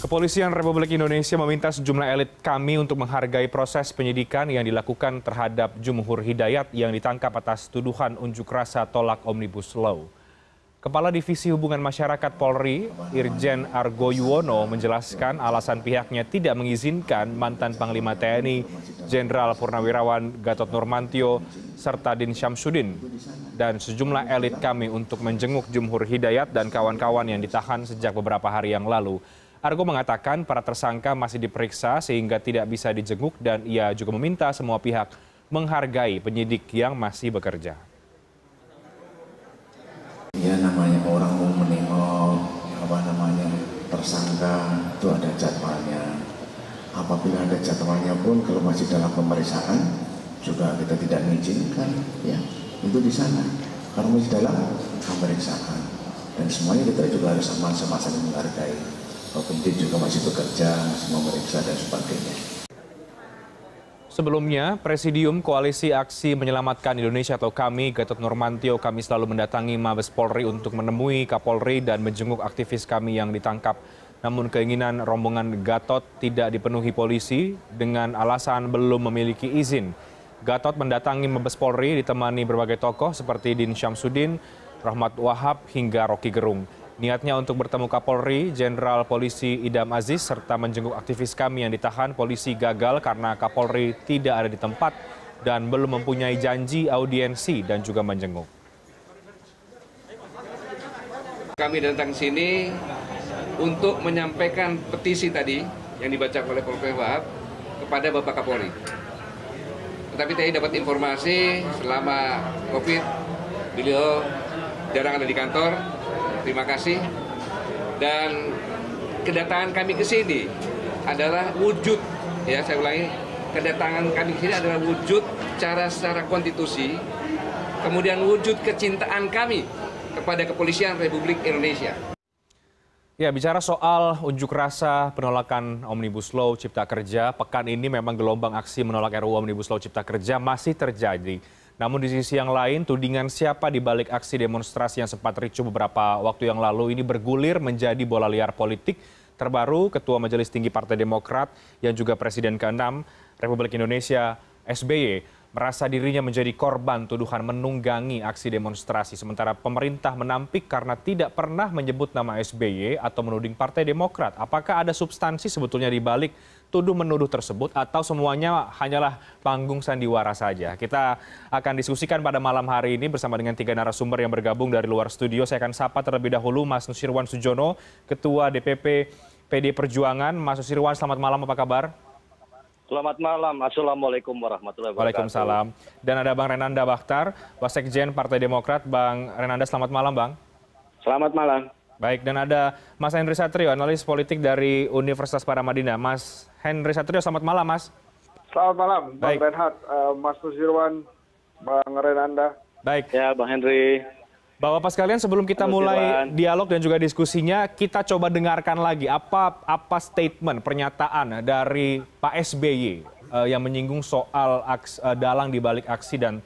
Kepolisian Republik Indonesia meminta sejumlah elit kami untuk menghargai proses penyidikan yang dilakukan terhadap Jumhur Hidayat yang ditangkap atas tuduhan unjuk rasa tolak Omnibus Law. Kepala Divisi Hubungan Masyarakat Polri, Irjen Argo Yuwono, menjelaskan alasan pihaknya tidak mengizinkan mantan Panglima TNI, Jenderal Purnawirawan Gatot Nurmantio, serta Din Syamsuddin, dan sejumlah elit kami untuk menjenguk Jumhur Hidayat dan kawan-kawan yang ditahan sejak beberapa hari yang lalu. Argo mengatakan para tersangka masih diperiksa sehingga tidak bisa dijenguk dan ia juga meminta semua pihak menghargai penyidik yang masih bekerja. Ya namanya orang mau menengok, tersangka itu ada jadwalnya. Apabila ada jadwalnya pun kalau masih dalam pemeriksaan juga kita tidak mengizinkan, ya itu di sana. Kalau masih dalam pemeriksaan dan semuanya kita juga harus sama-sama saling menghargai. Penyidik juga masih bekerja, masih memeriksa dan sebagainya. Sebelumnya, Presidium Koalisi Aksi Menyelamatkan Indonesia atau KAMI, Gatot Nurmantio, kami selalu mendatangi Mabes Polri untuk menemui Kapolri dan menjenguk aktivis kami yang ditangkap. Namun keinginan rombongan Gatot tidak dipenuhi polisi dengan alasan belum memiliki izin. Gatot mendatangi Mabes Polri ditemani berbagai tokoh seperti Din Syamsuddin, Rahmat Wahab, hingga Rocky Gerung. Niatnya untuk bertemu Kapolri, Jenderal Polisi Idam Aziz, serta menjenguk aktivis kami yang ditahan, polisi gagal karena Kapolri tidak ada di tempat dan belum mempunyai janji audiensi dan juga menjenguk. Kami datang ke sini untuk menyampaikan petisi tadi yang dibaca oleh Polres Wahab kepada Bapak Kapolri. Tetapi tadi dapat informasi selama COVID beliau jarang ada di kantor. Terima kasih. Dan kedatangan kami ke sini adalah wujud, ya saya ulangi, kedatangan kami ke sini adalah wujud cara secara konstitusi, kemudian wujud kecintaan kami kepada Kepolisian Republik Indonesia. Ya, bicara soal unjuk rasa penolakan Omnibus Law Cipta Kerja, pekan ini memang gelombang aksi menolak RUU Omnibus Law Cipta Kerja masih terjadi. Namun di sisi yang lain, tudingan siapa di balik aksi demonstrasi yang sempat ricuh beberapa waktu yang lalu ini bergulir menjadi bola liar politik. Terbaru, Ketua Majelis Tinggi Partai Demokrat yang juga Presiden ke-6 Republik Indonesia SBY merasa dirinya menjadi korban tuduhan menunggangi aksi demonstrasi. Sementara pemerintah menampik karena tidak pernah menyebut nama SBY atau menuding Partai Demokrat. Apakah ada substansi sebetulnya di balik tuduh-menuduh tersebut atau semuanya hanyalah panggung sandiwara saja? Kita akan diskusikan pada malam hari ini bersama dengan 3 narasumber yang bergabung dari luar studio. Saya akan sapa terlebih dahulu Mas Nusirwan Sujono, Ketua DPP PD Perjuangan. Mas Nusirwan, selamat malam, apa kabar? Selamat malam, Assalamualaikum warahmatullahi wabarakatuh. Waalaikumsalam. Dan ada Bang Renanda Bakhtar, Wasekjen Partai Demokrat. Bang Renanda, selamat malam, Bang. Selamat malam. Baik, dan ada Mas Henry Satrio, analis politik dari Universitas Paramadina. Mas Henry Satrio, selamat malam, Mas. Selamat malam, Bang Baik. Renhat, Mas Nusirwan, Bang Renanda. Baik. Ya, Bang Henry. Bapak-bapak sekalian, sebelum kita mulai dialog dan juga diskusinya, kita coba dengarkan lagi apa statement, pernyataan dari Pak SBY yang menyinggung soal dalang di balik aksi dan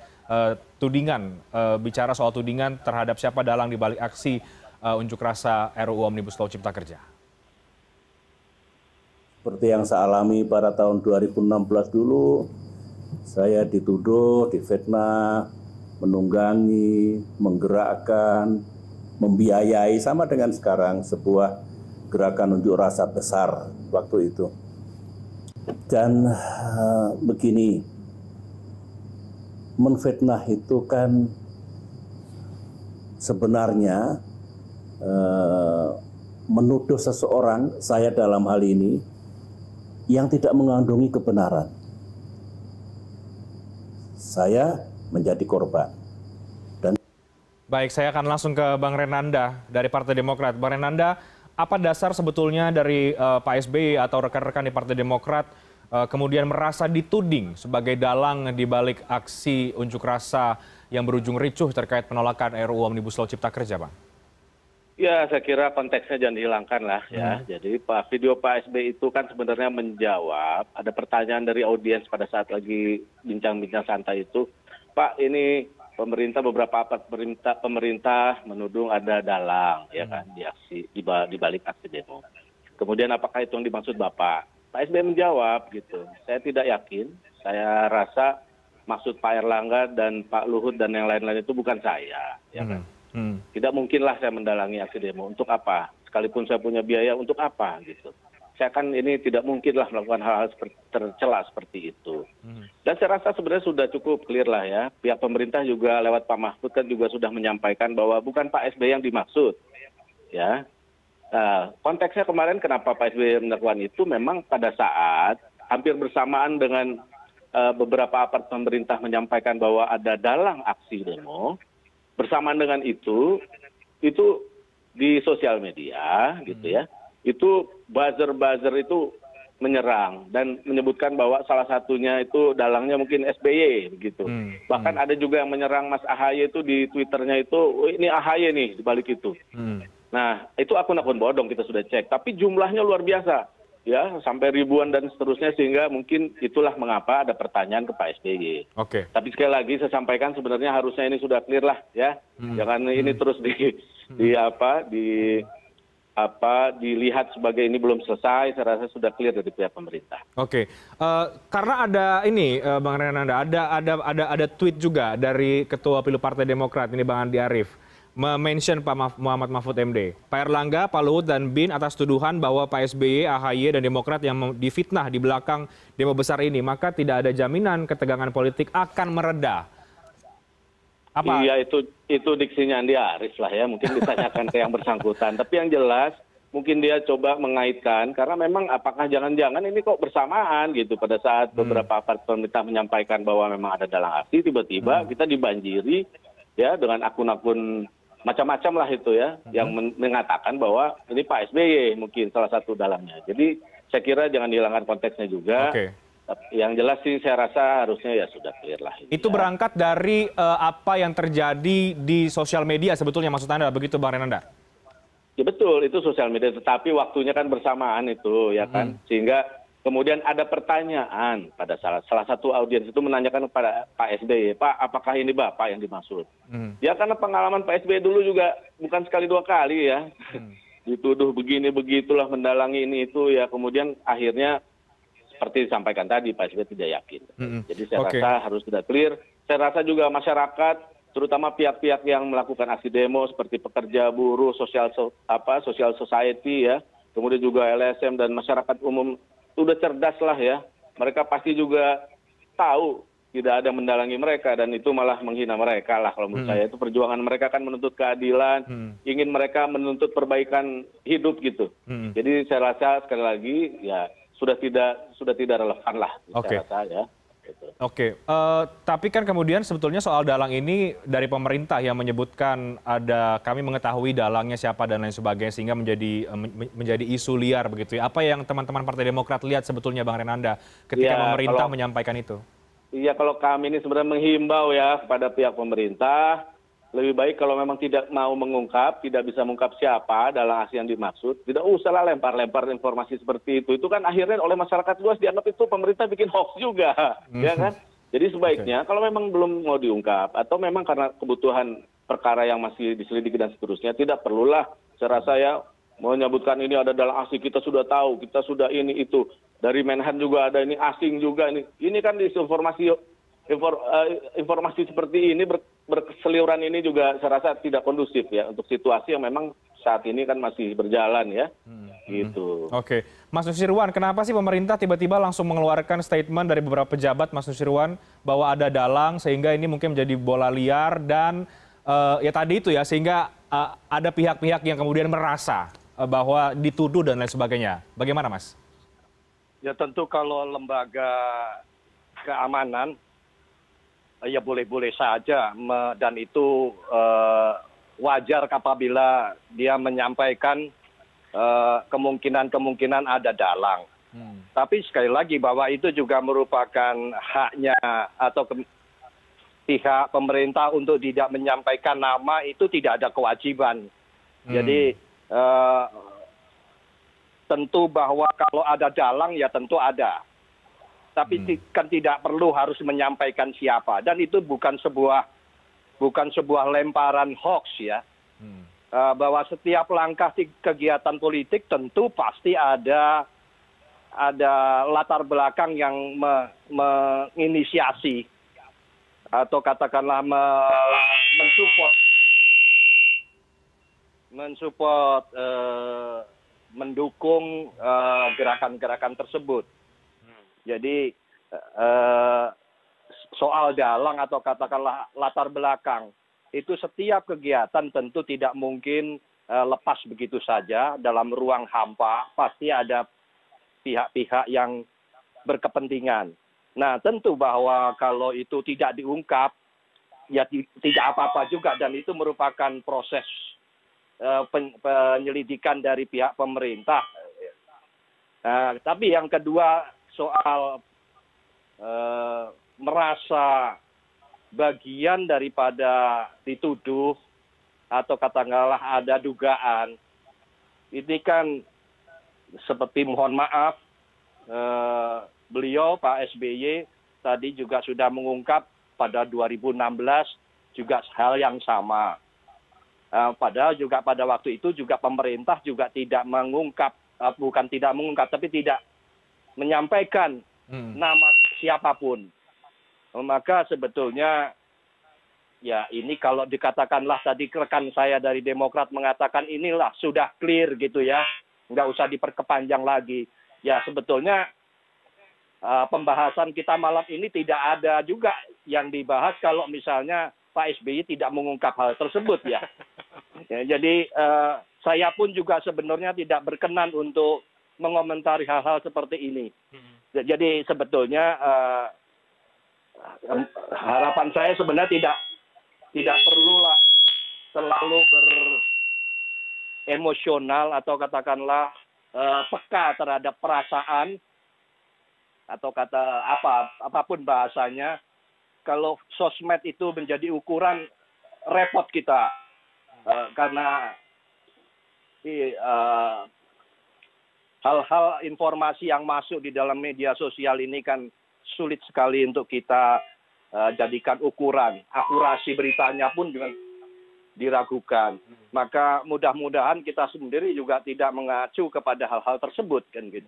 tudingan, bicara soal tudingan terhadap siapa dalang di balik aksi unjuk rasa RUU Omnibus Law Cipta Kerja. Seperti yang saya alami pada tahun 2016 dulu, saya dituduh, difitnah, menunggangi, menggerakkan, membiayai, sama dengan sekarang sebuah gerakan unjuk rasa besar waktu itu. Dan begini, menfitnah itu kan sebenarnya menuduh seseorang, saya dalam hal ini, yang tidak mengandungi kebenaran. Saya menjadi korban. Baik, saya akan langsung ke Bang Renanda dari Partai Demokrat. Bang Renanda, apa dasar sebetulnya dari Pak SBY atau rekan-rekan di Partai Demokrat kemudian merasa dituding sebagai dalang di balik aksi unjuk rasa yang berujung ricuh terkait penolakan RUU Omnibus Law Cipta Kerja, Bang? Ya, saya kira konteksnya jangan dihilangkan lah ya. Jadi video Pak SBY itu kan sebenarnya menjawab, ada pertanyaan dari audiens pada saat lagi bincang-bincang santai itu, Pak, ini beberapa pemerintah menuduh ada dalang ya kan di balik aksi demo. Kemudian apakah itu yang dimaksud Bapak? Pak SBY menjawab gitu. Saya tidak yakin. Saya rasa maksud Pak Erlangga dan Pak Luhut dan yang lain-lain itu bukan saya. Ya kan? Tidak mungkinlah saya mendalangi aksi demo. Untuk apa? Sekalipun saya punya biaya, untuk apa gitu. Saya kan ini tidak mungkinlah melakukan hal-hal tercela seperti itu. Dan saya rasa sebenarnya sudah cukup clear lah ya. Pihak pemerintah juga lewat Pak Mahfud kan juga sudah menyampaikan bahwa bukan Pak SBY yang dimaksud. Ya. Konteksnya kemarin kenapa Pak SBY melakukan itu memang pada saat hampir bersamaan dengan beberapa aparat pemerintah menyampaikan bahwa ada dalang aksi demo, bersamaan dengan itu di sosial media gitu ya, itu buzzer itu menyerang dan menyebutkan bahwa salah satunya itu dalangnya mungkin SBY begitu. Bahkan ada juga yang menyerang Mas AHY itu di Twitternya itu, oh, ini AHY nih di balik itu. Nah, itu akun-akun bodong kita sudah cek, tapi jumlahnya luar biasa, ya sampai ribuan dan seterusnya sehingga mungkin itulah mengapa ada pertanyaan ke Pak SBY. Oke. Tapi sekali lagi saya sampaikan sebenarnya harusnya ini sudah clear lah, ya, jangan ini terus dilihat sebagai ini belum selesai. Saya rasa sudah clear dari pihak pemerintah. Oke, karena ada ini, Bang Renanda, ada tweet juga dari Ketua Pilu Partai Demokrat ini Bang Andi Arief. Mention Pak Muhammad Mahfud MD, Pak Erlangga, Pak Luhut, dan BIN atas tuduhan bahwa Pak SBY, AHY, dan Demokrat yang difitnah di belakang demo besar ini, maka tidak ada jaminan ketegangan politik akan mereda. Apa? Iya, itu diksinya Andi Arief lah ya, mungkin ditanyakan ke yang bersangkutan. Tapi yang jelas, mungkin dia coba mengaitkan, karena memang apakah jangan-jangan ini kok bersamaan gitu, pada saat beberapa aparat pemerintah menyampaikan bahwa memang ada dalang aksi, tiba-tiba kita dibanjiri ya dengan akun-akun macam-macam lah itu ya, yang mengatakan bahwa ini Pak SBY mungkin salah satu dalangnya. Jadi saya kira jangan dihilangkan konteksnya juga. Oke. Yang jelas sih saya rasa harusnya ya sudah clear lah. Itu ya. berangkat dari apa yang terjadi di sosial media sebetulnya maksud Anda, begitu Bang Renanda? Ya betul, itu sosial media, tetapi waktunya kan bersamaan itu ya kan. Sehingga kemudian ada pertanyaan pada salah satu audiens itu menanyakan kepada Pak SBY, Pak, apakah ini Bapak yang dimaksud? Ya karena pengalaman Pak SBY dulu juga bukan sekali dua kali ya, dituduh begini begitulah, mendalangi ini itu ya, kemudian akhirnya seperti disampaikan tadi Pak SBY tidak yakin. Jadi saya rasa harus sudah clear. Saya rasa juga masyarakat, terutama pihak-pihak yang melakukan aksi demo seperti pekerja, buruh, social society ya, kemudian juga LSM dan masyarakat umum, sudah cerdas lah ya. Mereka pasti juga tahu tidak ada mendalangi mereka dan itu malah menghina mereka lah kalau menurut saya. Itu perjuangan mereka kan menuntut keadilan, ingin mereka menuntut perbaikan hidup gitu. Jadi saya rasa sekali lagi ya sudah tidak relevan lah saya rasa ya. Oke, tapi kan kemudian sebetulnya soal dalang ini dari pemerintah yang menyebutkan kami mengetahui dalangnya siapa dan lain sebagainya sehingga menjadi isu liar begitu ya. Apa yang teman-teman Partai Demokrat lihat sebetulnya Bang Renanda ketika pemerintah menyampaikan itu? Iya, kalau kami ini sebenarnya menghimbau ya kepada pihak pemerintah, lebih baik kalau memang tidak mau mengungkap, tidak bisa mengungkap siapa dalang aksi yang dimaksud, tidak usahlah lempar-lempar informasi seperti itu. Itu kan akhirnya oleh masyarakat luas dianggap itu pemerintah bikin hoax juga, ya kan? Jadi sebaiknya kalau memang belum mau diungkap atau memang karena kebutuhan perkara yang masih diselidiki dan seterusnya, tidak perlulah. Saya rasa ya menyebutkan ini ada dalang aksi, kita sudah tahu, kita sudah ini itu. Dari Menhan juga ada ini, asing juga ini. Ini kan informasi seperti ini berseliuran ini juga saya rasa tidak kondusif ya untuk situasi yang memang saat ini kan masih berjalan ya. Gitu. Oke, Mas Nusirwan, kenapa sih pemerintah tiba-tiba langsung mengeluarkan statement dari beberapa pejabat, Mas Nusirwan, bahwa ada dalang sehingga ini mungkin menjadi bola liar dan ya tadi itu ya sehingga ada pihak-pihak yang kemudian merasa bahwa dituduh dan lain sebagainya. Bagaimana, Mas? Ya tentu kalau lembaga keamanan ya boleh-boleh saja dan itu wajar apabila dia menyampaikan kemungkinan ada dalang. Tapi sekali lagi bahwa itu juga merupakan haknya atau pihak pemerintah untuk tidak menyampaikan nama, itu tidak ada kewajiban. Jadi tentu bahwa kalau ada dalang ya tentu ada. Tapi kan tidak perlu harus menyampaikan siapa, dan itu bukan sebuah lemparan hoax ya. bahwa setiap langkah kegiatan politik tentu pasti ada latar belakang yang menginisiasi atau katakanlah mensupport mendukung gerakan-gerakan tersebut. Jadi soal dalang atau katakanlah latar belakang itu setiap kegiatan tentu tidak mungkin lepas begitu saja dalam ruang hampa, pasti ada pihak-pihak yang berkepentingan. Nah, tentu bahwa kalau itu tidak diungkap, ya tidak apa-apa juga, dan itu merupakan proses penyelidikan dari pihak pemerintah. Tapi yang kedua soal merasa bagian daripada dituduh atau katakanlah ada dugaan, ini kan seperti mohon maaf, beliau Pak SBY tadi juga sudah mengungkap pada 2016 juga hal yang sama. Padahal juga pada waktu itu juga pemerintah juga tidak mengungkap, bukan tidak mengungkap, tapi tidak menyampaikan nama siapapun. Maka sebetulnya ya ini kalau dikatakanlah tadi rekan saya dari Demokrat mengatakan inilah sudah clear gitu ya, nggak usah diperkepanjang lagi. Ya sebetulnya pembahasan kita malam ini tidak ada juga yang dibahas kalau misalnya Pak SBY tidak mengungkap hal tersebut ya. Jadi saya pun juga sebenarnya tidak berkenan untuk mengomentari hal-hal seperti ini. Jadi sebetulnya harapan saya sebenarnya tidak perlulah terlalu beremosional atau katakanlah peka terhadap perasaan atau apapun bahasanya. Kalau sosmed itu menjadi ukuran, repot kita karena hal-hal informasi yang masuk di dalam media sosial ini kan sulit sekali untuk kita jadikan ukuran. Akurasi beritanya pun juga diragukan. Maka mudah-mudahan kita sendiri juga tidak mengacu kepada hal-hal tersebut kan gitu.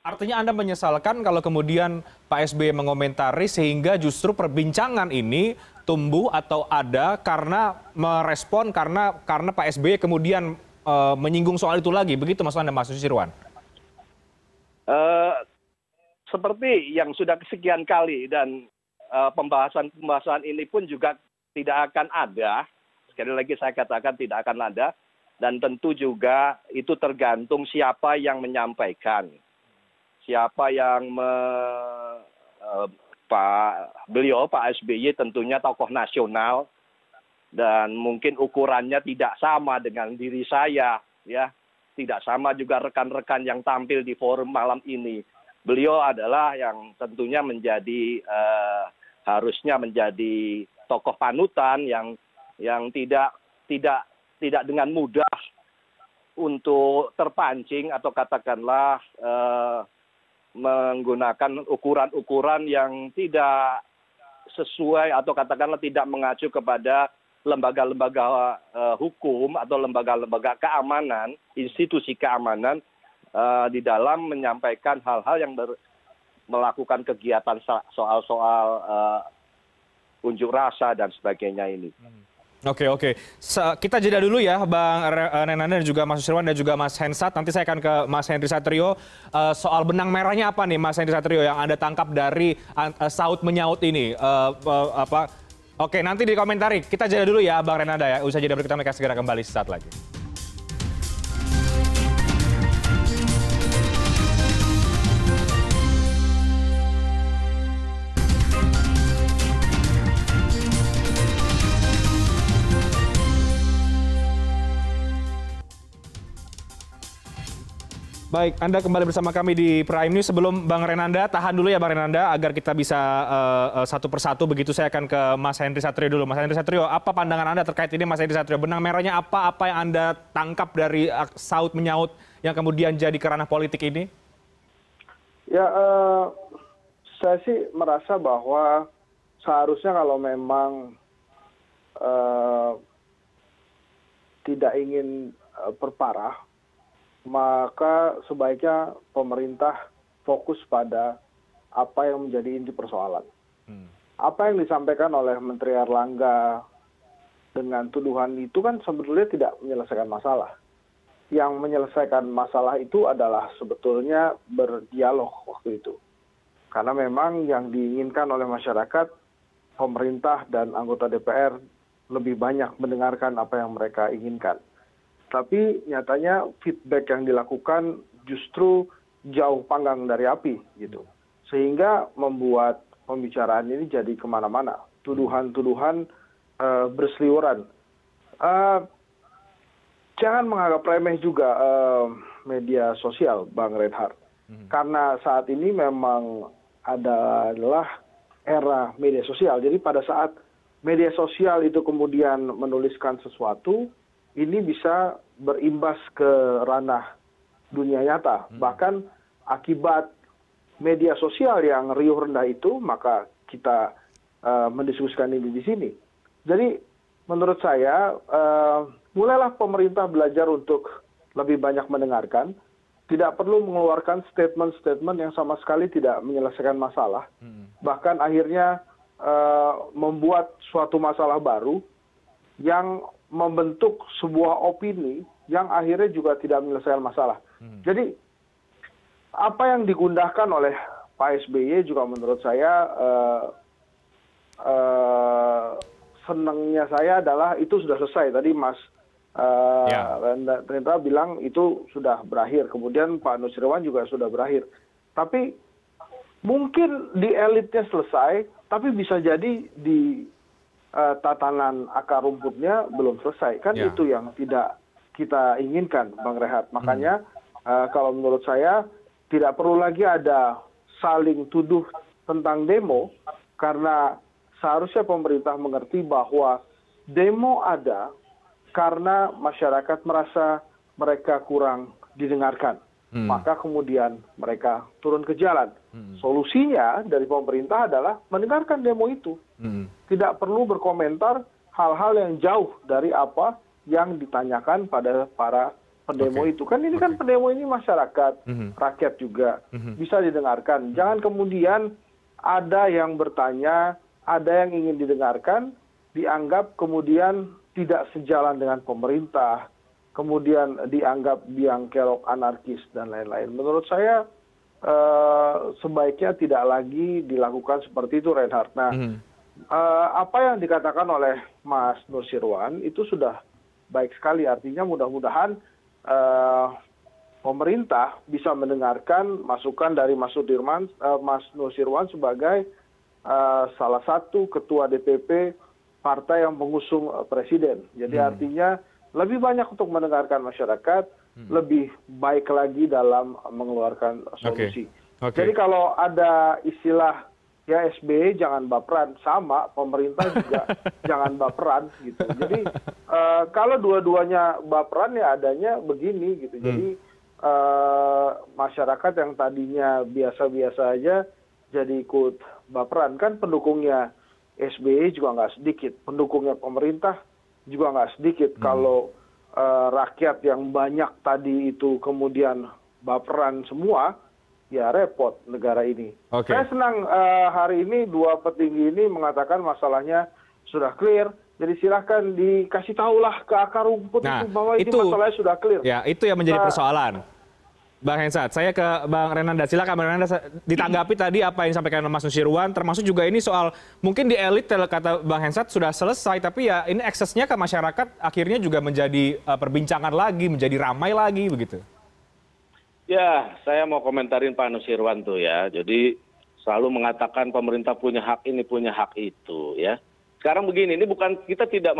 Artinya Anda menyesalkan kalau kemudian Pak SBY mengomentari sehingga justru perbincangan ini tumbuh atau ada karena merespon karena Pak SBY kemudian menyinggung soal itu lagi. Begitu maksud Anda, Mas Susirwan? Seperti yang sudah kesekian kali dan pembahasan ini pun juga tidak akan ada. Sekali lagi saya katakan tidak akan ada. Dan tentu juga itu tergantung siapa yang menyampaikan. Siapa yang beliau Pak SBY tentunya tokoh nasional dan mungkin ukurannya tidak sama dengan diri saya ya, tidak sama juga rekan-rekan yang tampil di forum malam ini. Beliau adalah yang tentunya menjadi harusnya menjadi tokoh panutan yang tidak dengan mudah untuk terpancing atau katakanlah menggunakan ukuran-ukuran yang tidak sesuai atau katakanlah tidak mengacu kepada lembaga-lembaga hukum atau lembaga-lembaga keamanan, institusi keamanan di dalam menyampaikan hal-hal yang melakukan kegiatan soal-soal unjuk rasa dan sebagainya ini. Oke. Kita jeda dulu ya, Bang Renanda dan juga Mas Susirwan dan juga Mas Hensat. Nanti saya akan ke Mas Henry Satrio. Soal benang merahnya apa nih, Mas Henry Satrio, yang Anda tangkap dari saut menyaut ini? Oke, nanti dikomentari. Kita jeda dulu ya, Bang Renanda ya. Usai jeda berikut kami akan segera kembali sesaat lagi. Baik, Anda kembali bersama kami di Prime News. Sebelum Bang Renanda, tahan dulu ya Bang Renanda, agar kita bisa satu persatu begitu. Saya akan ke Mas Henry Satrio dulu. Mas Henry Satrio, apa pandangan Anda terkait ini, Mas Henry Satrio? Benang merahnya apa yang Anda tangkap dari saut menyaut yang kemudian jadi ke ranah politik ini? Ya, saya sih merasa bahwa seharusnya kalau memang tidak ingin perparah, maka sebaiknya pemerintah fokus pada apa yang menjadi inti persoalan. Apa yang disampaikan oleh Menteri Erlangga dengan tuduhan itu kan sebetulnya tidak menyelesaikan masalah. Yang menyelesaikan masalah itu adalah sebetulnya berdialog waktu itu. Karena memang yang diinginkan oleh masyarakat, pemerintah dan anggota DPR lebih banyak mendengarkan apa yang mereka inginkan. Tapi nyatanya feedback yang dilakukan justru jauh panggang dari api gitu. Sehingga membuat pembicaraan ini jadi kemana-mana. Tuduhan-tuduhan berseliweran. Jangan menganggap remeh juga media sosial, Bang Reinhardt. Karena saat ini memang adalah era media sosial. Jadi pada saat media sosial itu kemudian menuliskan sesuatu, ini bisa berimbas ke ranah dunia nyata. Bahkan akibat media sosial yang riuh rendah itu, maka kita mendiskusikan ini di sini. Jadi menurut saya, mulailah pemerintah belajar untuk lebih banyak mendengarkan, tidak perlu mengeluarkan statement-statement yang sama sekali tidak menyelesaikan masalah, bahkan akhirnya membuat suatu masalah baru yang membentuk sebuah opini yang akhirnya juga tidak menyelesaikan masalah. Jadi apa yang digundahkan oleh Pak SBY juga menurut saya senangnya saya adalah itu sudah selesai. Tadi Mas Rendra bilang itu sudah berakhir. Kemudian Pak Nusirwan juga sudah berakhir. Tapi mungkin di elitnya selesai, tapi bisa jadi di tatanan akar rumputnya belum selesai. Kan itu yang tidak kita inginkan, Bang Rehat. Makanya kalau menurut saya tidak perlu lagi ada saling tuduh tentang demo, karena seharusnya pemerintah mengerti bahwa demo ada karena masyarakat merasa mereka kurang didengarkan. Maka kemudian mereka turun ke jalan. Solusinya dari pemerintah adalah mendengarkan demo itu. Tidak perlu berkomentar hal-hal yang jauh dari apa yang ditanyakan pada para pendemo itu. Kan ini kan pendemo ini masyarakat, rakyat juga bisa didengarkan. Jangan kemudian ada yang bertanya, ada yang ingin didengarkan, dianggap kemudian tidak sejalan dengan pemerintah, kemudian dianggap biang kerok, anarkis, dan lain-lain. Menurut saya sebaiknya tidak lagi dilakukan seperti itu, Reinhardt. Nah, apa yang dikatakan oleh Mas Nusirwan itu sudah baik sekali. Artinya mudah-mudahan pemerintah bisa mendengarkan masukan dari Mas Nusirwan sebagai salah satu ketua DPP partai yang mengusung presiden. Jadi artinya lebih banyak untuk mendengarkan masyarakat, lebih baik lagi dalam mengeluarkan solusi. Jadi kalau ada istilah ya SBY jangan baperan, sama pemerintah juga jangan baperan gitu. Jadi kalau dua-duanya baperan ya adanya begini gitu. Jadi masyarakat yang tadinya biasa-biasa aja jadi ikut baperan. Kan pendukungnya SBY juga nggak sedikit, pendukungnya pemerintah juga nggak sedikit. Kalau rakyat yang banyak tadi itu kemudian baperan semua, ya repot negara ini. Saya senang hari ini dua petinggi ini mengatakan masalahnya sudah clear. Jadi silahkan dikasih tahulah ke akar rumput itu bahwa ini masalahnya sudah clear. Ya, itu yang menjadi persoalan. Bang Hensat, saya ke Bang Renanda. Silakan Bang Renanda ditanggapi tadi apa yang disampaikan Mas Nusirwan, termasuk juga ini soal mungkin di elit kata Bang Hensat sudah selesai, tapi ya ini aksesnya ke masyarakat akhirnya juga menjadi perbincangan lagi, menjadi ramai lagi begitu. Ya, saya mau komentarin Pak Nusirwan tuh ya. Jadi selalu mengatakan pemerintah punya hak ini, punya hak itu ya. Sekarang begini, ini bukan kita tidak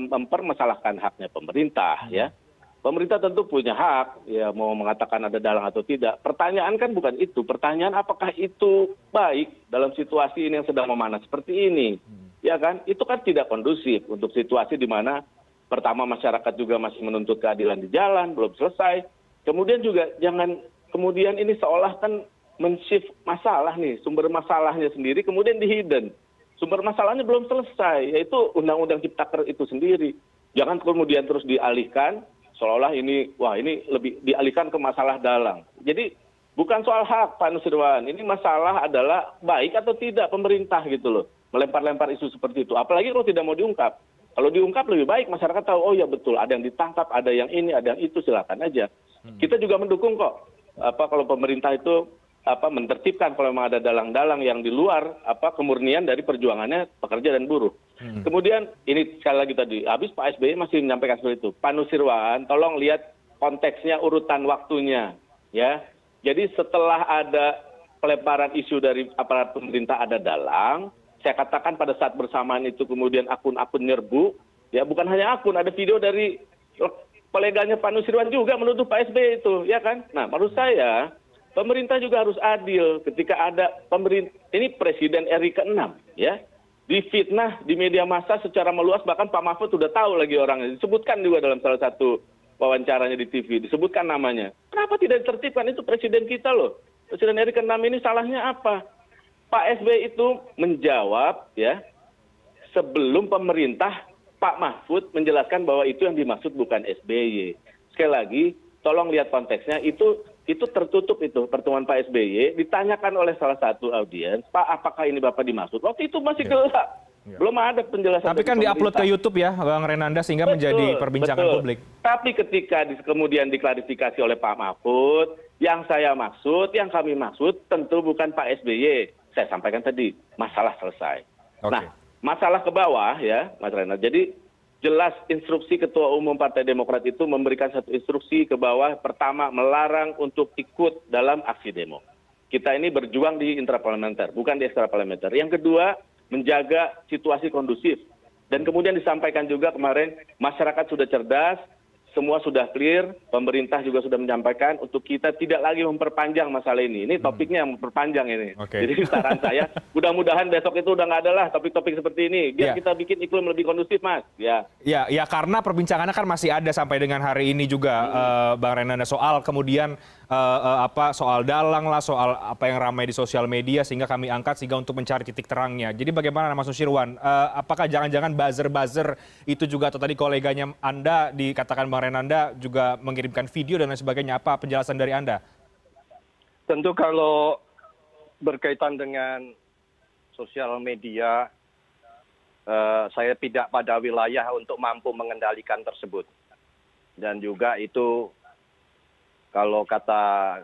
mempermasalahkan haknya pemerintah ya. Pemerintah tentu punya hak ya mau mengatakan ada dalang atau tidak. Pertanyaan kan bukan itu. Pertanyaan apakah itu baik dalam situasi ini yang sedang memanas seperti ini. Ya kan? Itu kan tidak kondusif untuk situasi di mana pertama masyarakat juga masih menuntut keadilan di jalan, belum selesai. Kemudian juga jangan kemudian ini seolah kan men-shift masalah nih, sumber masalahnya sendiri kemudian di-hidden. Sumber masalahnya belum selesai, yaitu Undang-Undang Ciptaker itu sendiri. Jangan kemudian terus dialihkan seolah-olah ini lebih dialihkan ke masalah dalang. Jadi bukan soal hak Pak Nusirwan, ini masalah adalah baik atau tidak pemerintah gitu loh. Melempar-lempar isu seperti itu. Apalagi kalau tidak mau diungkap. Kalau diungkap lebih baik masyarakat tahu, oh ya betul, ada yang ditangkap, ada yang ini, ada yang itu, silakan aja. Kita juga mendukung kok kalau pemerintah itu menertibkan kalau memang ada dalang-dalang yang di luar kemurnian dari perjuangannya pekerja dan buruh. Kemudian ini sekali lagi tadi, habis Pak SBY masih menyampaikan seperti itu. Pak Nusirwan, tolong lihat konteksnya, urutan waktunya, ya. Jadi setelah ada pelemparan isu dari aparat pemerintah ada dalang, saya katakan pada saat bersamaan itu kemudian akun-akun nyerbu, ya bukan hanya akun, ada video dari koleganya Pak Nusirwan juga menuduh Pak SBY itu, ya kan? Nah, menurut saya pemerintah juga harus adil ketika ada ini Presiden RI ke-6, ya, difitnah di media massa secara meluas, bahkan Pak Mahfud sudah tahu lagi orangnya, disebutkan juga dalam salah satu wawancaranya di TV, disebutkan namanya. Kenapa tidak ditertibkan? Itu Presiden kita loh. Presiden RI ke-6 ini salahnya apa? Pak SBY itu menjawab, ya, sebelum pemerintah Pak Mahfud menjelaskan bahwa itu yang dimaksud bukan SBY. Sekali lagi, tolong lihat konteksnya, itu tertutup itu pertemuan Pak SBY, ditanyakan oleh salah satu audiens, Pak apakah ini Bapak dimaksud? Waktu itu masih gelap, belum ada penjelasan. Tapi kan diupload ke YouTube ya, Bang Renanda, sehingga menjadi perbincangan publik. Tapi ketika kemudian diklarifikasi oleh Pak Mahfud, yang saya maksud, yang kami maksud tentu bukan Pak SBY. Saya sampaikan tadi, masalah selesai. Okay. Nah, masalah ke bawah ya, Mas Renat. Jadi jelas instruksi Ketua Umum Partai Demokrat itu memberikan satu instruksi ke bawah. Pertama, melarang untuk ikut dalam aksi demo. Kita ini berjuang di intraparlementer, bukan di ekstraparlementer. Yang kedua, menjaga situasi kondusif. Dan kemudian disampaikan juga kemarin, masyarakat sudah cerdas, semua sudah clear, pemerintah juga sudah menyampaikan untuk kita tidak lagi memperpanjang masalah ini. Ini topiknya yang memperpanjang ini. Okay. Jadi saran saya, mudah-mudahan besok itu udah nggak ada lah topik-topik seperti ini. Biar kita bikin iklim lebih kondusif, Mas. Ya, karena perbincangannya kan masih ada sampai dengan hari ini juga, Bang Renanda, soal kemudian soal dalang lah, soal apa yang ramai di sosial media, sehingga kami angkat sehingga untuk mencari titik terangnya. Jadi bagaimana Mas Nusirwan? Apakah jangan-jangan buzzer-buzzer itu juga, atau tadi koleganya Anda dikatakan Bang Renanda juga mengirimkan video dan lain sebagainya, apa penjelasan dari Anda? Tentu kalau berkaitan dengan sosial media, saya tidak pada wilayah untuk mampu mengendalikan tersebut. Dan juga itu, kalau kata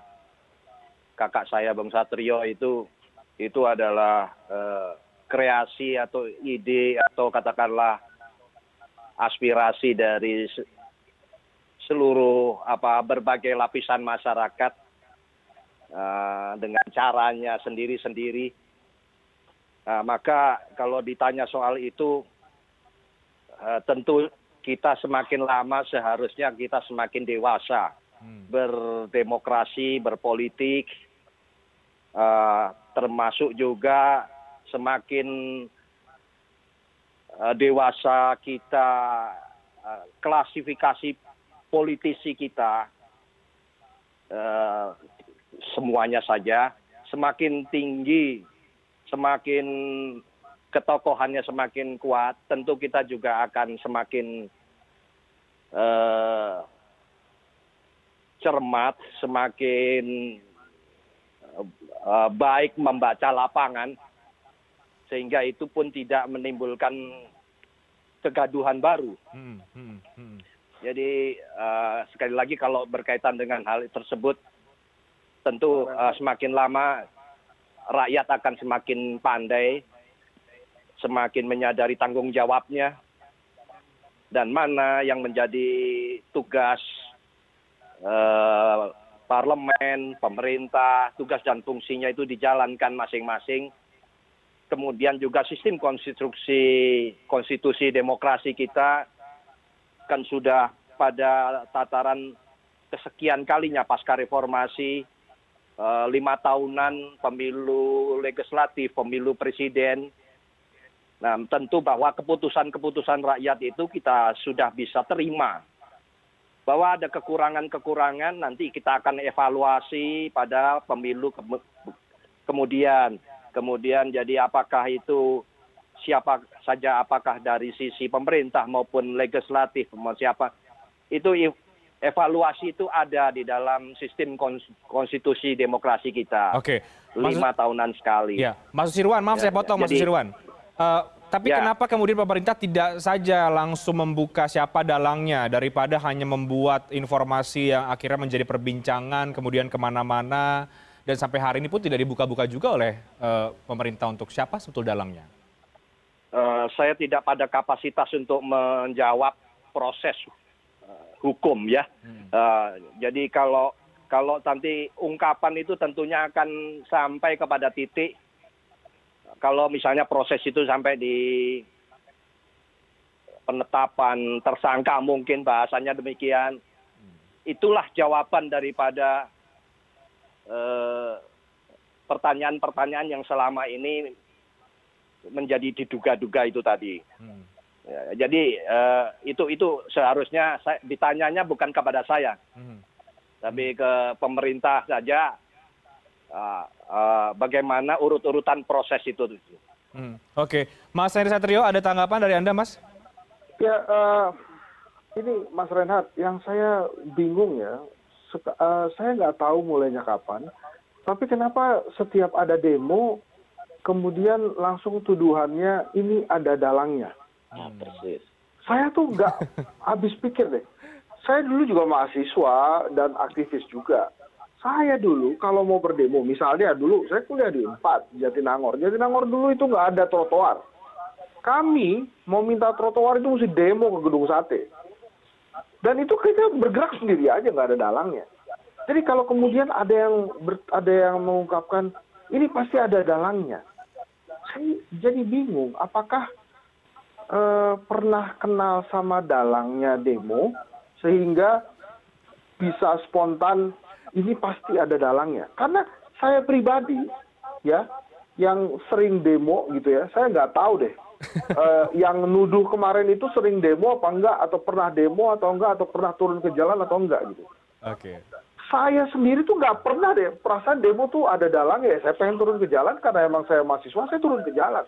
kakak saya Bang Satrio, itu adalah kreasi atau ide atau katakanlah aspirasi dari seluruh berbagai lapisan masyarakat dengan caranya sendiri-sendiri. Maka kalau ditanya soal itu, tentu kita semakin lama seharusnya kita semakin dewasa berdemokrasi, berpolitik, termasuk juga semakin dewasa kita klasifikasi politisi kita, semuanya saja, semakin tinggi, semakin ketokohannya semakin kuat, tentu kita juga akan semakin cermat, semakin baik membaca lapangan, sehingga itu pun tidak menimbulkan kegaduhan baru. Jadi sekali lagi kalau berkaitan dengan hal tersebut, tentu semakin lama rakyat akan semakin pandai, semakin menyadari tanggung jawabnya, dan mana yang menjadi tugas parlemen, pemerintah, tugas dan fungsinya itu dijalankan masing-masing. Kemudian juga sistem konstitusi demokrasi kita kan sudah pada tataran kesekian kalinya pasca reformasi, 5 tahunan pemilu legislatif, pemilu presiden. Nah, tentu bahwa keputusan-keputusan rakyat itu kita sudah bisa terima. Bahwa ada kekurangan-kekurangan, nanti kita akan evaluasi pada pemilu kemudian. Kemudian jadi apakah itu siapa saja, apakah dari sisi pemerintah maupun legislatif, mau siapa, itu evaluasi itu ada di dalam sistem konstitusi demokrasi kita. Oke. 5 tahunan sekali. Ya, Mas Susirwan, maaf saya potong Mas Susirwan. Tapi kenapa kemudian pemerintah tidak saja langsung membuka siapa dalangnya daripada hanya membuat informasi yang akhirnya menjadi perbincangan kemudian kemana-mana dan sampai hari ini pun tidak dibuka-buka juga oleh pemerintah untuk siapa sebetulnya dalangnya? Saya tidak pada kapasitas untuk menjawab proses hukum ya. Jadi kalau nanti ungkapan itu tentunya akan sampai kepada titik kalau misalnya proses itu sampai di penetapan tersangka mungkin bahasanya demikian, itulah jawaban daripada pertanyaan-pertanyaan yang selama ini menjadi diduga-duga itu tadi. Ya, jadi itu seharusnya ditanyanya bukan kepada saya, tapi ke pemerintah saja. Bagaimana urut-urutan proses itu. Oke, Mas Henry Satrio, ada tanggapan dari Anda, Mas? Ya, ini Mas Reinhardt, yang saya bingung ya, saya nggak tahu mulainya kapan, tapi kenapa setiap ada demo, kemudian langsung tuduhannya ini ada dalangnya. Persis. Saya tuh nggak habis pikir deh. Saya dulu juga mahasiswa dan aktivis juga. Saya dulu kalau mau berdemo, misalnya dulu saya kuliah di 4, Jatinangor. Jatinangor dulu itu nggak ada trotoar. Kami mau minta trotoar itu mesti demo ke Gedung Sate. Dan itu kita bergerak sendiri aja, nggak ada dalangnya. Jadi kalau kemudian ada yang mengungkapkan, ini pasti ada dalangnya. Saya jadi bingung, apakah pernah kenal sama dalangnya demo, sehingga bisa spontan, ini pasti ada dalangnya. Karena saya pribadi, ya, yang sering demo gitu ya, saya nggak tahu deh. Yang nuduh kemarin itu sering demo apa enggak, atau pernah demo atau enggak, atau pernah turun ke jalan atau enggak gitu. Oke. Saya sendiri tuh nggak pernah deh, perasaan demo tuh ada dalangnya. Saya pengen turun ke jalan karena emang saya mahasiswa, saya turun ke jalan.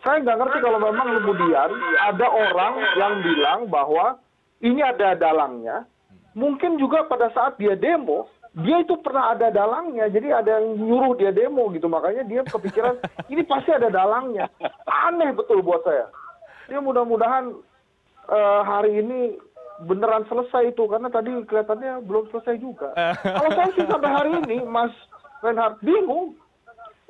Saya nggak ngerti kalau memang kemudian ada orang yang bilang bahwa ini ada dalangnya. Mungkin juga pada saat dia demo, dia itu pernah ada dalangnya, jadi ada yang nyuruh dia demo gitu, makanya dia kepikiran ini pasti ada dalangnya. Aneh betul buat saya. Ya mudah-mudahan hari ini beneran selesai itu, karena tadi kelihatannya belum selesai juga. Kalau saya sih sampai hari ini, Mas Reinhardt, bingung.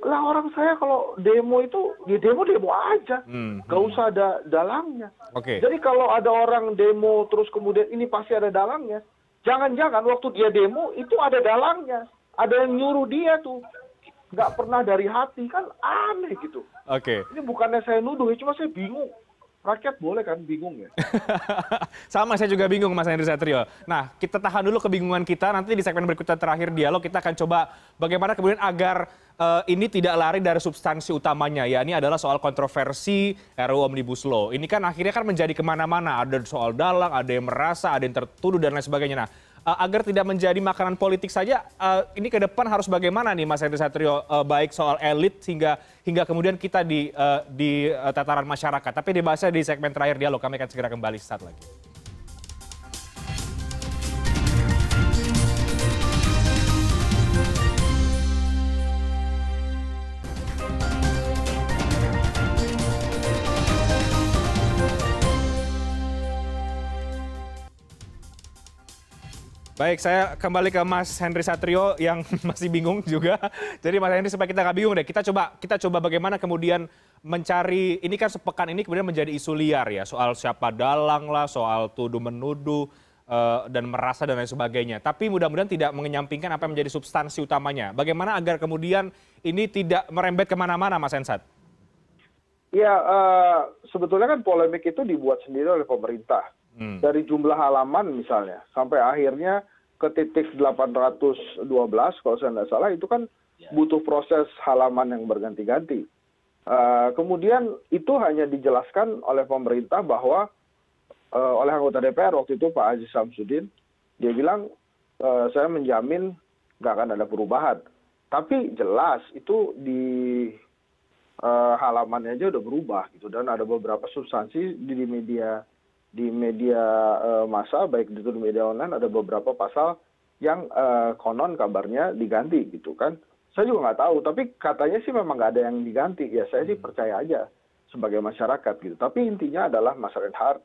Lah orang saya kalau demo itu, ya demo aja, gak usah ada dalangnya. Jadi kalau ada orang demo terus kemudian ini pasti ada dalangnya, jangan-jangan waktu dia demo itu ada dalangnya, ada yang nyuruh dia tuh, nggak pernah dari hati, kan aneh gitu. Ini bukannya saya nuduh, cuma saya bingung. Rakyat boleh kan bingung ya? Sama, saya juga bingung, Mas Henry Satrio. Nah, kita tahan dulu kebingungan kita, nanti di segmen berikutnya terakhir dialog kita akan coba bagaimana kemudian agar ini tidak lari dari substansi utamanya, ya. Ini adalah soal kontroversi RUU Omnibus Law. Ini kan akhirnya kan menjadi kemana-mana, ada soal dalang, ada yang merasa, ada yang tertuduh, dan lain sebagainya. Nah, agar tidak menjadi makanan politik saja, ini ke depan harus bagaimana nih, Mas Henry Satrio, baik soal elit hingga kemudian kita di tataran masyarakat. Tapi dibahasnya di segmen terakhir dialog, kami akan segera kembali saat lagi. Baik, saya kembali ke Mas Henry Satrio yang masih bingung juga. Jadi Mas Henry, supaya kita nggak bingung deh, kita coba bagaimana kemudian mencari, ini kan sepekan ini kemudian menjadi isu liar ya, soal siapa dalang lah, soal tuduh-menuduh, dan merasa dan lain sebagainya. Tapi mudah-mudahan tidak menyampingkan apa yang menjadi substansi utamanya. Bagaimana agar kemudian ini tidak merembet kemana-mana, Mas Hensat? Ya, sebetulnya kan polemik itu dibuat sendiri oleh pemerintah. Dari jumlah halaman misalnya, sampai akhirnya ke titik 812, kalau saya tidak salah, itu kan butuh proses halaman yang berganti-ganti. Kemudian itu hanya dijelaskan oleh pemerintah bahwa, oleh anggota DPR waktu itu Pak Aziz Samsudin, dia bilang, saya menjamin nggak akan ada perubahan. Tapi jelas itu halamannya aja udah berubah gitu, dan ada beberapa substansi di media massa, baik itu di media online, ada beberapa pasal yang konon kabarnya diganti gitu kan. Saya juga nggak tahu, tapi katanya sih memang nggak ada yang diganti. Ya saya sih percaya aja sebagai masyarakat gitu. Tapi intinya adalah Mas Reinhardt,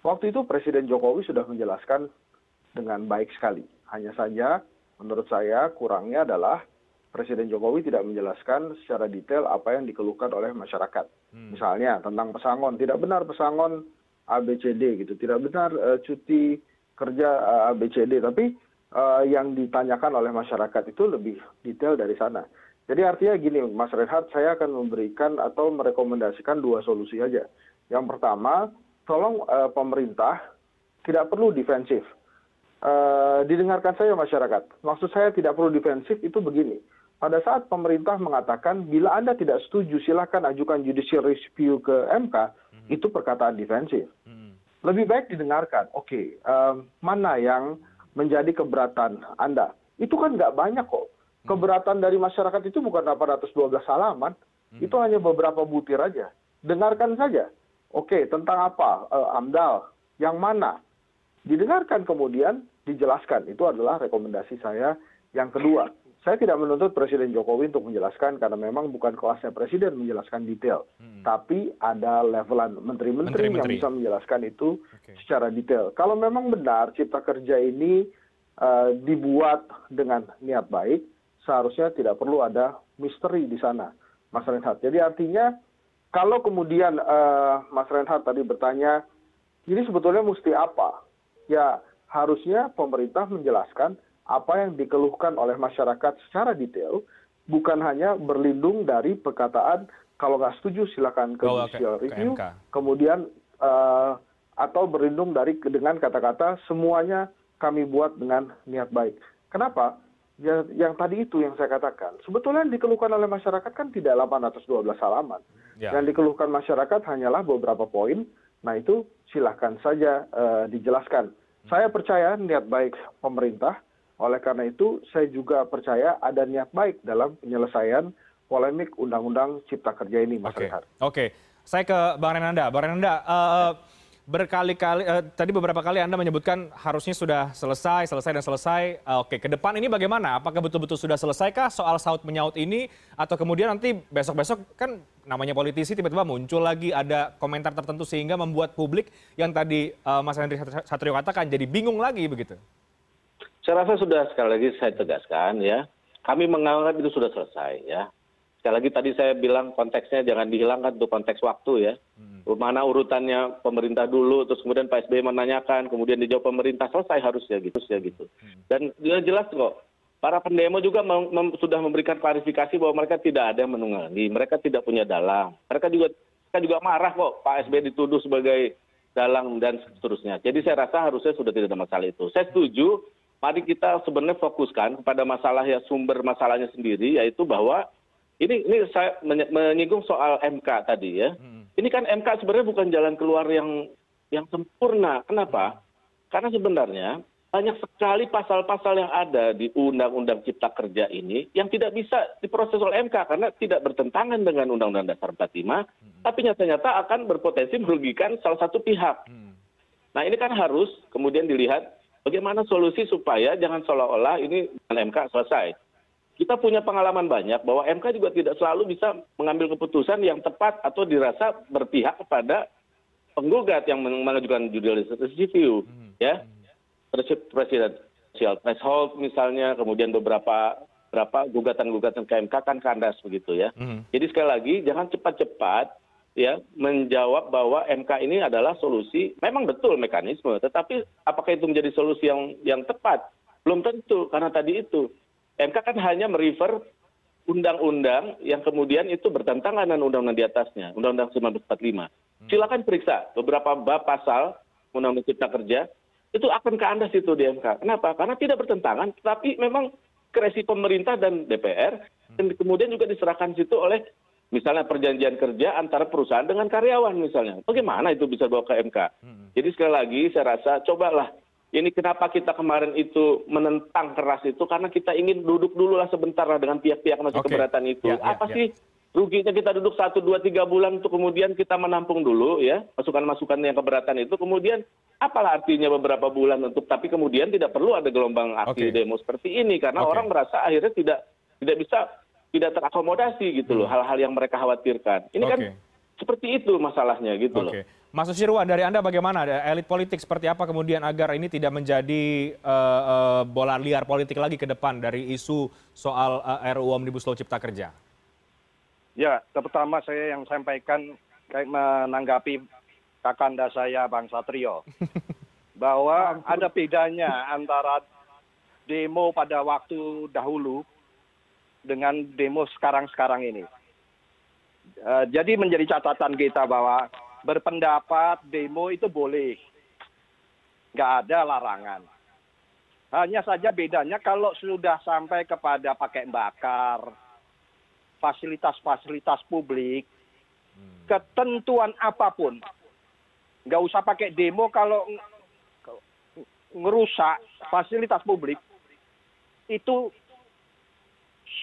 waktu itu Presiden Jokowi sudah menjelaskan dengan baik sekali. Hanya saja menurut saya kurangnya adalah Presiden Jokowi tidak menjelaskan secara detail apa yang dikeluhkan oleh masyarakat. Misalnya tentang pesangon, tidak benar pesangon ABCD gitu, tidak benar cuti kerja ABCD, tapi yang ditanyakan oleh masyarakat itu lebih detail dari sana. Jadi artinya gini, Mas Reinhardt, saya akan memberikan atau merekomendasikan 2 solusi aja. Yang pertama, tolong pemerintah tidak perlu defensif. Didengarkan saya masyarakat. Maksud saya tidak perlu defensif itu begini. Pada saat pemerintah mengatakan bila Anda tidak setuju silakan ajukan judicial review ke MK, itu perkataan defensif. Lebih baik didengarkan. Oke, mana yang menjadi keberatan Anda? Itu kan nggak banyak kok. Keberatan dari masyarakat itu bukan 812 halaman. Itu hanya beberapa butir aja. Dengarkan saja. Oke, tentang apa? AMDAL. Yang mana? Didengarkan kemudian dijelaskan. Itu adalah rekomendasi saya. Yang kedua, saya tidak menuntut Presiden Jokowi untuk menjelaskan karena memang bukan kelasnya Presiden menjelaskan detail. Tapi ada levelan menteri-menteri yang bisa menjelaskan itu secara detail. Kalau memang benar Cipta Kerja ini dibuat dengan niat baik, seharusnya tidak perlu ada misteri di sana, Mas Reinhardt. Jadi artinya kalau kemudian Mas Reinhardt tadi bertanya, ini sebetulnya mesti apa? Ya harusnya pemerintah menjelaskan apa yang dikeluhkan oleh masyarakat secara detail, bukan hanya berlindung dari perkataan kalau nggak setuju silakan ke judicial review, kemudian atau berlindung dengan kata-kata semuanya kami buat dengan niat baik. Kenapa? Ya, yang tadi itu yang saya katakan. Sebetulnya yang dikeluhkan oleh masyarakat kan tidak 812 halaman. Yang dikeluhkan masyarakat hanyalah beberapa poin. Nah itu silahkan saja dijelaskan. Saya percaya niat baik pemerintah. Oleh karena itu saya juga percaya ada niat baik dalam penyelesaian polemik Undang-Undang Cipta Kerja ini, Mas Reinhardt. Oke, saya ke Bang Renanda. Bang Renanda, berkali-kali tadi beberapa kali Anda menyebutkan harusnya sudah selesai. Oke, ke depan ini bagaimana? Apakah betul-betul sudah selesaikah soal saut menyaut ini, atau kemudian nanti besok-besok kan namanya politisi tiba-tiba muncul lagi ada komentar tertentu sehingga membuat publik yang tadi Mas Henry Satrio katakan jadi bingung lagi begitu? Saya rasa sudah, sekali lagi saya tegaskan ya, kami menganggap itu sudah selesai ya. Sekali lagi tadi saya bilang konteksnya jangan dihilangkan untuk konteks waktu ya. Mana urutannya pemerintah dulu, terus kemudian Pak SBY menanyakan, kemudian dijawab pemerintah, selesai harusnya gitu. Dan jelas kok, para pendemo juga sudah memberikan klarifikasi bahwa mereka tidak ada yang menunggangi, mereka tidak punya dalang. Mereka juga marah kok Pak SBY dituduh sebagai dalang dan seterusnya. Jadi saya rasa harusnya sudah tidak ada masalah itu. Saya setuju. Mari kita sebenarnya fokuskan kepada masalah ya, sumber masalahnya sendiri, yaitu bahwa ini saya menyinggung soal MK tadi ya. Ini kan MK sebenarnya bukan jalan keluar yang sempurna. Kenapa? Karena sebenarnya banyak sekali pasal-pasal yang ada di Undang-Undang Cipta Kerja ini yang tidak bisa diproses oleh MK karena tidak bertentangan dengan Undang-Undang Dasar 45, tapi nyata-nyata akan berpotensi merugikan salah satu pihak. Nah ini kan harus kemudian dilihat bagaimana solusi supaya jangan seolah-olah ini dengan MK selesai. Kita punya pengalaman banyak bahwa MK juga tidak selalu bisa mengambil keputusan yang tepat atau dirasa berpihak kepada penggugat yang mengajukan judicial review. Ya, presidential threshold misalnya, kemudian beberapa gugatan-gugatan ke MK kan kandas begitu ya. Jadi sekali lagi jangan cepat-cepat ya menjawab bahwa MK ini adalah solusi. Memang betul mekanisme, tetapi apakah itu menjadi solusi yang tepat? Belum tentu, karena tadi itu MK kan hanya merefer undang-undang yang kemudian itu bertentangan dengan undang-undang di atasnya, Undang-Undang 1945. Silakan periksa beberapa bab pasal Undang-Undang Cipta Kerja, itu akan keandas itu di MK. Kenapa? Karena tidak bertentangan, tetapi memang kreasi pemerintah dan DPR, dan kemudian juga diserahkan situ oleh misalnya perjanjian kerja antara perusahaan dengan karyawan misalnya. Bagaimana itu bisa bawa ke MK? Jadi sekali lagi saya rasa cobalah Ini kenapa kita kemarin itu menentang keras itu karena kita ingin duduk dulu lah sebentar lah dengan pihak-pihak masih keberatan itu. Apa sih ruginya kita duduk 1, 2, 3 bulan untuk kemudian kita menampung dulu ya masukan-masukan yang keberatan itu. Kemudian apalah artinya beberapa bulan untuk tapi kemudian tidak perlu ada gelombang aksi demo seperti ini karena orang merasa akhirnya tidak terakomodasi gitu loh hal-hal yang mereka khawatirkan. Ini kan seperti itu masalahnya gitu loh. Mas Nusirwan, dari Anda bagaimana? Elit politik seperti apa kemudian agar ini tidak menjadi bola liar politik lagi ke depan dari isu soal RUU Omnibus Law Cipta Kerja? Ya, pertama saya yang sampaikan kayak menanggapi kakanda saya Bang Satrio. Bahwa ada bedanya antara demo pada waktu dahulu dengan demo sekarang-sekarang ini. Jadi menjadi catatan kita bahwa berpendapat demo itu boleh, nggak ada larangan. Hanya saja bedanya kalau sudah sampai kepada pakai bakar, fasilitas-fasilitas publik, ketentuan apapun, nggak usah pakai demo kalau ngerusak fasilitas publik, itu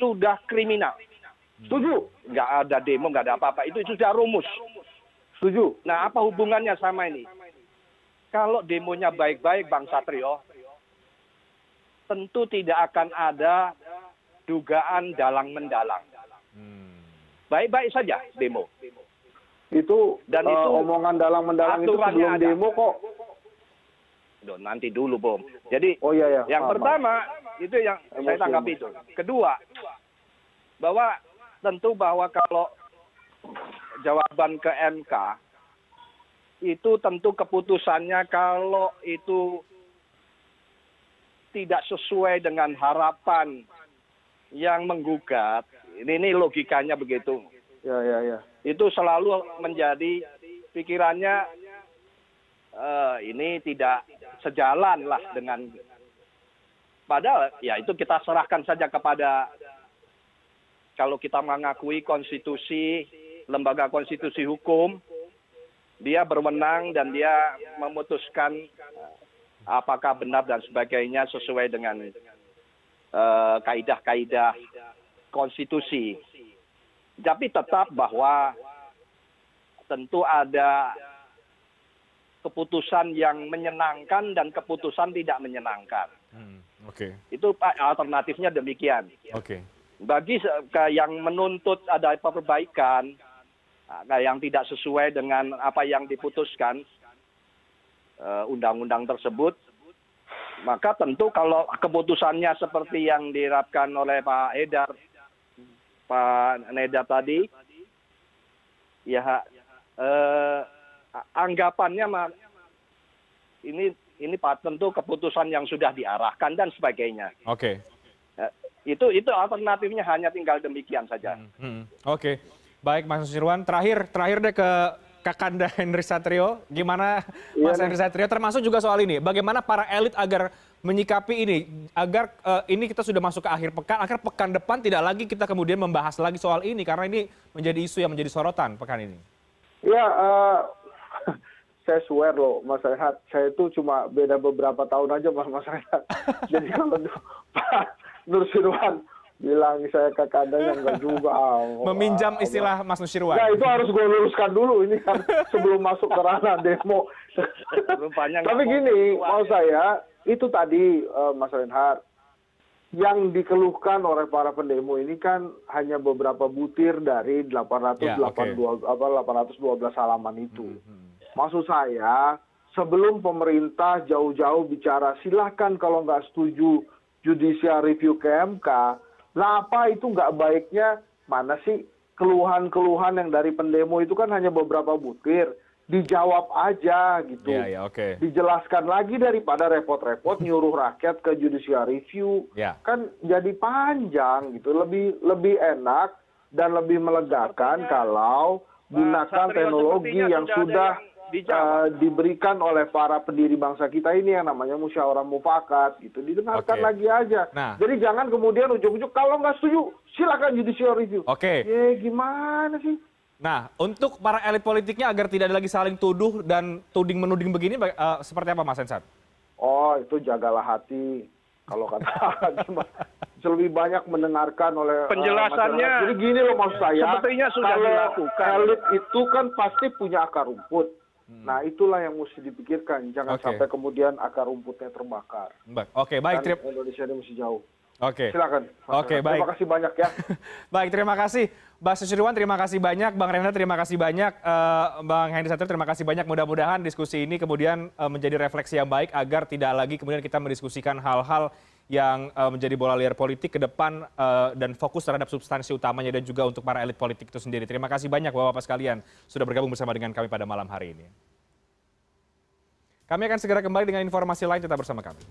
sudah kriminal. Setuju? Nggak ada demo, nggak ada apa-apa. Itu sudah rumus. Setuju? Nah, apa hubungannya sama ini? Kalau demonya baik-baik, Bang Satrio, tentu tidak akan ada dugaan dalang-mendalang. Baik-baik saja demo. Itu dan itu omongan dalang-mendalang itu sebelum demo kok. Nanti dulu, Bom. Jadi, yang pertama, itu yang saya tanggapi itu. Kedua, bahwa tentu bahwa kalau jawaban ke MK, itu tentu keputusannya kalau itu tidak sesuai dengan harapan yang menggugat, ini logikanya begitu. Ya. Itu selalu menjadi pikirannya ini tidak sejalan lah dengan, padahal ya itu kita serahkan saja kepada, kalau kita mengakui konstitusi, lembaga konstitusi hukum, dia berwenang dan dia memutuskan apakah benar dan sebagainya sesuai dengan kaidah-kaidah konstitusi. Tapi tetap bahwa tentu ada keputusan yang menyenangkan dan keputusan tidak menyenangkan. Itu alternatifnya demikian. Bagi yang menuntut ada perbaikan, yang tidak sesuai dengan apa yang diputuskan undang-undang tersebut, maka tentu kalau keputusannya seperti yang diterapkan oleh Pak Nedar tadi, ya anggapannya ini tentu keputusan yang sudah diarahkan dan sebagainya. Itu alternatifnya hanya tinggal demikian saja. Baik, Mas Nusirwan. Terakhir deh ke Kakanda Henry Satrio. Gimana Mas Henry Satrio? Termasuk juga soal ini. Bagaimana para elit agar menyikapi ini, agar ini kita sudah masuk ke akhir pekan depan tidak lagi kita kemudian membahas lagi soal ini karena ini menjadi isu yang menjadi sorotan pekan ini. Ya, saya swear loh, Mas Rehat, saya itu cuma beda beberapa tahun aja Mas Rehat. Jadi kalau Pak Nusirwan bilang saya kakandanya enggak juga. Meminjam istilah Mas Nusirwan. Ya itu harus gue luruskan dulu ini kan sebelum masuk ke ranah demo. Tapi gini, mau saya itu tadi Mas Reinhardt, yang dikeluhkan oleh para pendemo ini kan hanya beberapa butir dari 812 halaman itu. Maksud saya, sebelum pemerintah jauh-jauh bicara silahkan kalau nggak setuju judicial review ke MK, lah apa itu nggak baiknya, mana sih keluhan-keluhan yang dari pendemo itu kan hanya beberapa butir, dijawab aja gitu. Dijelaskan lagi daripada repot-repot nyuruh rakyat ke judicial review. Kan jadi panjang gitu, lebih enak dan lebih melegakan kalau gunakan teknologi yang sudah diberikan oleh para pendiri bangsa kita ini yang namanya musyawarah mufakat gitu, didengarkan lagi aja. Jadi jangan kemudian ujuk-ujuk kalau nggak setuju silakan judicial review. Gimana sih? Nah, untuk para elit politiknya agar tidak ada lagi saling tuduh dan tuding-menuding begini, seperti apa Mas Hensat? oh itu jagalah hati. Kalau kata lebih banyak mendengarkan oleh Penjelasannya masyarakat. Jadi gini loh maksud saya. sepertinya sudah kalau dilakukan. Elit itu kan pasti punya akar rumput. Nah itulah yang mesti dipikirkan. Jangan sampai kemudian akar rumputnya terbakar. Oke, baik. Indonesia ini masih jauh. Oke. Silakan. Oke, baik. Terima kasih banyak ya. Baik, terima kasih. Bang Susirwan, terima kasih banyak. Bang Renanda, terima kasih banyak. Bang Henry Satrio, terima kasih banyak. Mudah-mudahan diskusi ini kemudian menjadi refleksi yang baik agar tidak lagi kemudian kita mendiskusikan hal-hal yang menjadi bola liar politik ke depan dan fokus terhadap substansi utamanya dan juga untuk para elit politik itu sendiri. Terima kasih banyak Bapak-Bapak sekalian sudah bergabung bersama dengan kami pada malam hari ini. Kami akan segera kembali dengan informasi lain, tetap bersama kami.